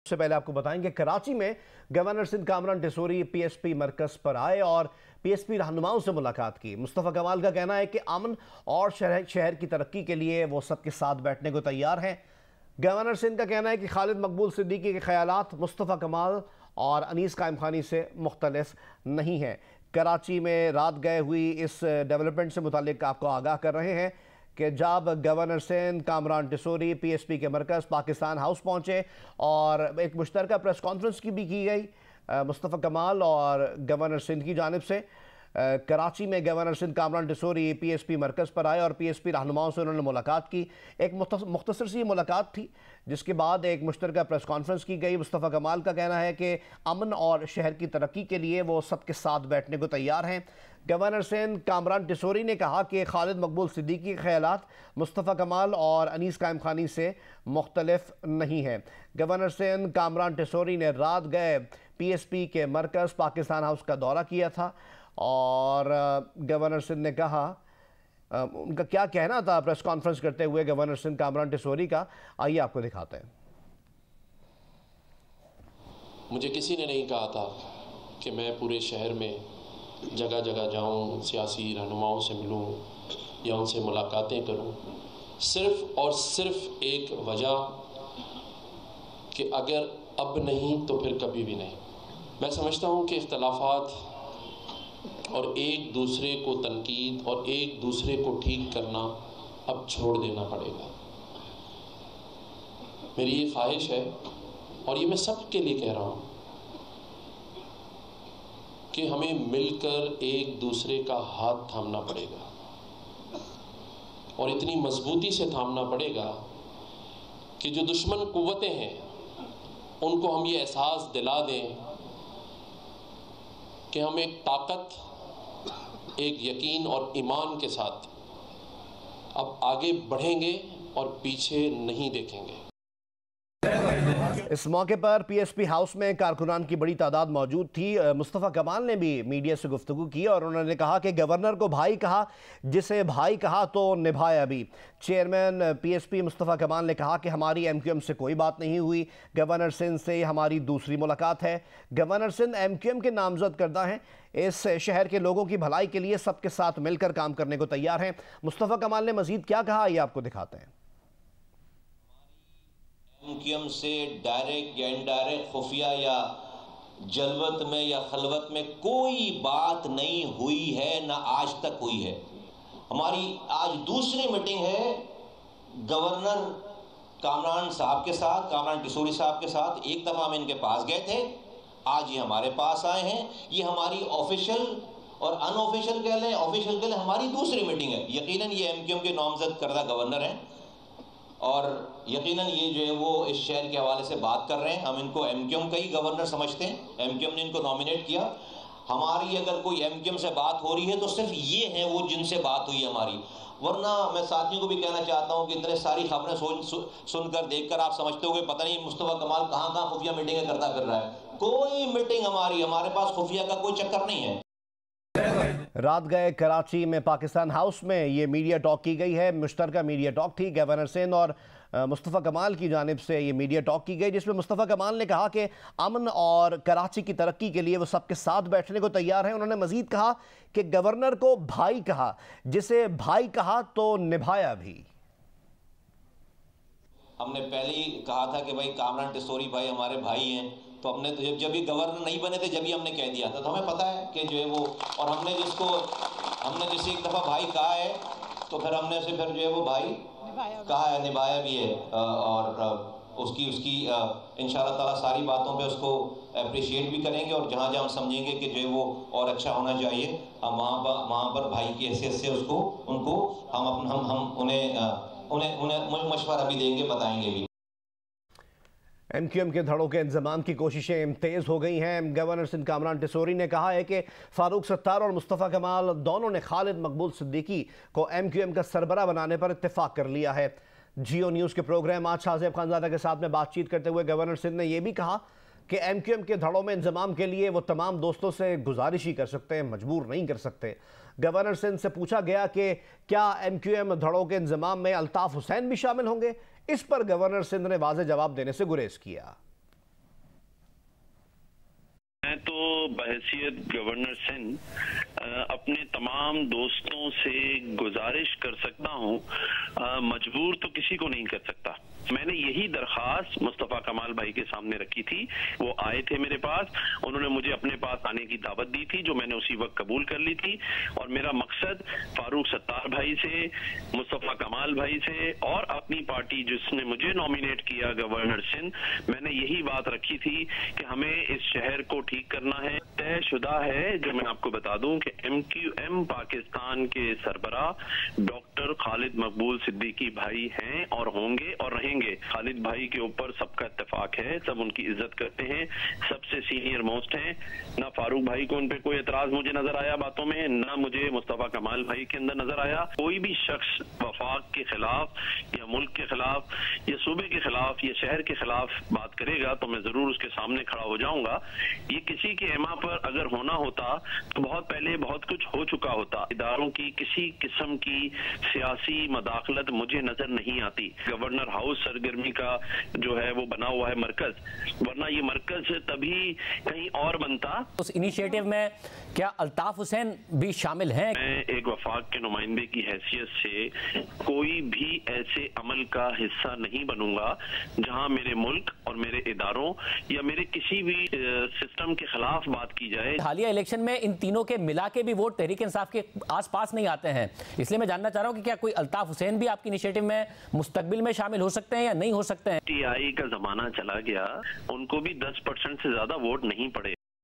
सबसे पहले आपको बताएंगे कराची में गवर्नर सिंध कामरान टिसोरी पीएसपी मरकज पर आए और पीएसपी रहनुमाओं से मुलाकात की। मुस्तफ़ा कमाल का कहना है कि अमन और शहर की तरक्की के लिए वो सबके साथ बैठने को तैयार हैं। गवर्नर सिंध का कहना है कि खालिद मकबूल सिद्दीकी के ख्यालात मुस्तफ़ा कमाल और अनीस कायम खानी से मुख्तलिफ नहीं हैं। कराची में रात गए हुई इस डेवलपमेंट से मुतालिक आपको आगाह कर रहे हैं कि जब गवर्नर सिंध कामरान टिसोरी पीएसपी के मरकज़ पाकिस्तान हाउस पहुंचे और एक मुश्तरका प्रेस कॉन्फ्रेंस की भी की गई मुस्तफ़ा कमाल और गवर्नर सिंध की जानिब से। कराची में गवर्नर सिंध कामरान टिसोरी पीएसपी मरकज़ पर आए और पीएसपी रहनुमाओं से उन्होंने मुलाकात की। एक मुख्तसर सी मुलाकात थी जिसके बाद एक मुश्तरका प्रेस कॉन्फ्रेंस की गई। मुस्तफ़ा कमाल का कहना है कि अमन और शहर की तरक्की के लिए वो सबके साथ बैठने को तैयार हैं। गवर्नर सिंध कामरान टिसोरी ने कहा कि खालिद मकबूल सिद्दीकी के ख्यालात मुस्तफ़ा कमाल और अनीस कायम खानी से मुख्तलिफ नहीं हैं। गवर्नर सिंध कामरान टिसोरी ने रात गए पीएसपी के मरकज़ पाकिस्तान हाउस का दौरा किया था और गवर्नर सिंध ने कहा उनका क्या कहना था प्रेस कॉन्फ्रेंस करते हुए गवर्नर सिंध कामरान टिसोरी का, आइए आपको दिखाते हैं। मुझे किसी ने नहीं कहा था कि मैं पूरे शहर में जगह जगह जाऊं, सियासी रहनुमाओं से मिलूं या उनसे मुलाकातें करूं, सिर्फ़ और सिर्फ एक वजह कि अगर अब नहीं तो फिर कभी भी नहीं। मैं समझता हूं कि इख्तलाफात और एक दूसरे को तनकीद और एक दूसरे को ठीक करना अब छोड़ देना पड़ेगा। मेरी ये ख्वाहिश है और ये मैं सबके लिए कह रहा हूँ कि हमें मिलकर एक दूसरे का हाथ थामना पड़ेगा और इतनी मजबूती से थामना पड़ेगा कि जो दुश्मन कुव्वतें हैं उनको हम ये एहसास दिला दें कि हम एक ताकत, एक यकीन और ईमान के साथ अब आगे बढ़ेंगे और पीछे नहीं देखेंगे। इस मौके पर पीएसपी हाउस में कारकुनान की बड़ी तादाद मौजूद थी। मुस्तफ़ा कमाल ने भी मीडिया से गुफ्तगू की और उन्होंने कहा कि गवर्नर को भाई कहा, जिसे भाई कहा तो निभाया भी। चेयरमैन पीएसपी मुस्तफ़ा कमाल ने कहा कि हमारी एमक्यूएम से कोई बात नहीं हुई, गवर्नर सिंध से हमारी दूसरी मुलाकात है। गवर्नर सिंध एमक्यूएम के नामजद करदा हैं, इस शहर के लोगों की भलाई के लिए सबके साथ मिलकर काम करने को तैयार हैं। मुस्तफ़ा कमाल ने मजीद क्या कहा, ये आपको दिखाते हैं। एमक्यूएम से डायरेक्ट या इनडायरेक्ट खुफिया या जलवत में या खलवत में कोई बात नहीं हुई है, ना आज तक हुई है। हमारी आज दूसरी मीटिंग है गवर्नर कामरान साहब के साथ, कामरान टिसोरी साहब के साथ। एक दफ़ा हम इनके पास गए थे, आज ये हमारे पास आए हैं। ये हमारी ऑफिशियल और अनऑफिशियल कह लें, ऑफिशियल कह लें, हमारी दूसरी मीटिंग है। यकीनन ये एमक्यूएम के नामजद करदा गवर्नर हैं और यकीनन ये जो है वो इस शहर के हवाले से बात कर रहे हैं। हम इनको एमक्यूएम का ही गवर्नर समझते हैं, एमक्यूएम ने इनको नॉमिनेट किया। हमारी अगर कोई एमक्यूएम से बात हो रही है तो सिर्फ ये हैं वो जिनसे बात हुई हमारी। वरना मैं साथियों को भी कहना चाहता हूँ कि इतने सारी खबरें सुनकर देखकर आप समझते हो कि पता नहीं मुस्तफ़ा कमाल कहाँ कहाँ खुफिया मीटिंगें करता फिर रहा है। कोई मीटिंग हमारे पास खुफिया का कोई चक्कर नहीं है। रात गए कराची में पाकिस्तान हाउस में ये मीडिया टॉक की गई है। मुश्तरका मीडिया टॉक थी गवर्नर सिंध और मुस्तफ़ा कमाल की जानिब से ये मीडिया टॉक की गई, जिसमें मुस्तफ़ा कमाल ने कहा कि अमन और कराची की तरक्की के लिए वो सबके साथ बैठने को तैयार हैं। उन्होंने मजीद कहा कि गवर्नर को भाई कहा, जिसे भाई कहा तो निभाया भी। हमने पहले ही कहा था कि भाई कामरान टिसोरी भाई हमारे भाई हैं, तो हमने तो जब भी गवर्नर नहीं बने थे जब भी हमने कह दिया था। तो हमें पता है कि जो है वो, और हमने जिसे एक दफ़ा भाई कहा है तो फिर हमने उसे फिर जो है वो भाई कहा है, निभाया भी है। और उसकी इंशाअल्लाह ताला सारी बातों पे उसको अप्रिशिएट भी करेंगे और जहाँ जहाँ हम समझेंगे कि जो है वो और अच्छा होना चाहिए, हम वहाँ पर भाई की हैसियत से उनको हम उन्हें मशवरा भी देंगे, बताएंगे भी। एमक्यूएम के धड़ों के इंतजाम की कोशिशें तेज़ हो गई हैं। गवर्नर सिंध कामरान टिसोरी ने कहा है कि फारूक सत्तार और मुस्तफ़ा कमाल दोनों ने खालिद मकबूल सिद्दीकी को एमक्यूएम का सरबरा बनाने पर इत्तेफाक कर लिया है। जियो न्यूज़ के प्रोग्राम आज शाहज़ेब खानज़ादा के साथ में बातचीत करते हुए गवर्नर सिंध ने यह भी कहा कि एमक्यूएम के धड़ों में इंतजाम के लिए वो तमाम दोस्तों से गुजारिश ही कर सकते हैं, मजबूर नहीं कर सकते। गवर्नर सिंध से पूछा गया कि क्या एमक्यूएम धड़ों के इंतजाम में अल्ताफ़ हुसैन भी शामिल होंगे। इस पर गवर्नर सिंध ने वाज़ेह जवाब देने से गुरेज किया। मैं तो बहैसियत गवर्नर सिंध अपने तमाम दोस्तों से गुजारिश कर सकता हूं, मजबूर तो किसी को नहीं कर सकता। मैंने यही दरखास्त मुस्तफा कमाल भाई के सामने रखी थी, वो आए थे मेरे पास, उन्होंने मुझे अपने पास आने की दावत दी थी जो मैंने उसी वक्त कबूल कर ली थी। और मेरा मकसद फारूक सत्तार भाई से, मुस्तफा कमाल भाई से और अपनी पार्टी जिसने मुझे नॉमिनेट किया गवर्नर सिंध, मैंने यही बात रखी थी कि हमें इस शहर को ठीक करना है। तयशुदा है, जो मैं आपको बता दूं कि MQM पाकिस्तान के सरबराह डॉक्टर खालिद मकबूल सिद्दीकी भाई हैं और होंगे और रहेंगे। खालिद भाई के ऊपर सबका इत्तेफाक है, सब उनकी इज्जत करते हैं, सबसे सीनियर मोस्ट हैं। ना फारूक भाई को उन पे कोई एतराज मुझे नजर आया बातों में, ना मुझे मुस्तफा कमाल भाई के अंदर नजर आया। कोई भी शख्स वफाक के खिलाफ या मुल्क के खिलाफ या सूबे के खिलाफ या शहर के खिलाफ बात करेगा तो मैं जरूर उसके सामने खड़ा हो जाऊंगा। ये किसी के एमा पर अगर होना होता तो बहुत पहले बहुत कुछ हो चुका होता। इदारों की किसी किस्म की सियासी मदाखलत मुझे नजर नहीं आती। गवर्नर हाउस सरगर्मी का जो है वो बना हुआ है मरकज, वरना ये मरकज तभी कहीं और बनता। उस इनिशिएटिव में क्या अल्ताफ हुसैन भी शामिल हैं? मैं एक वफाक के नुमाइंदे की हैसियत से कोई भी ऐसे अमल का हिस्सा नहीं बनूंगा जहां मेरे मुल्क और मेरे इदारों या मेरे किसी भी सिस्टम के खिलाफ बात की जाए। हालिया इलेक्शन में इन तीनों के मिला के भी वोट तहरीक इंसाफ के आसपास नहीं आते हैं, इसलिए मैं जानना चाह रहा हूं कि क्या कोई अल्ताफ हुसैन भी आपकी इनिशिएटिव में मुस्तकबिल में शामिल हो सकते हैं या नहीं हो सकते हैं? TI का जमाना चला गया, उनको भी 10% से ज्यादा वोट नहीं पड़े।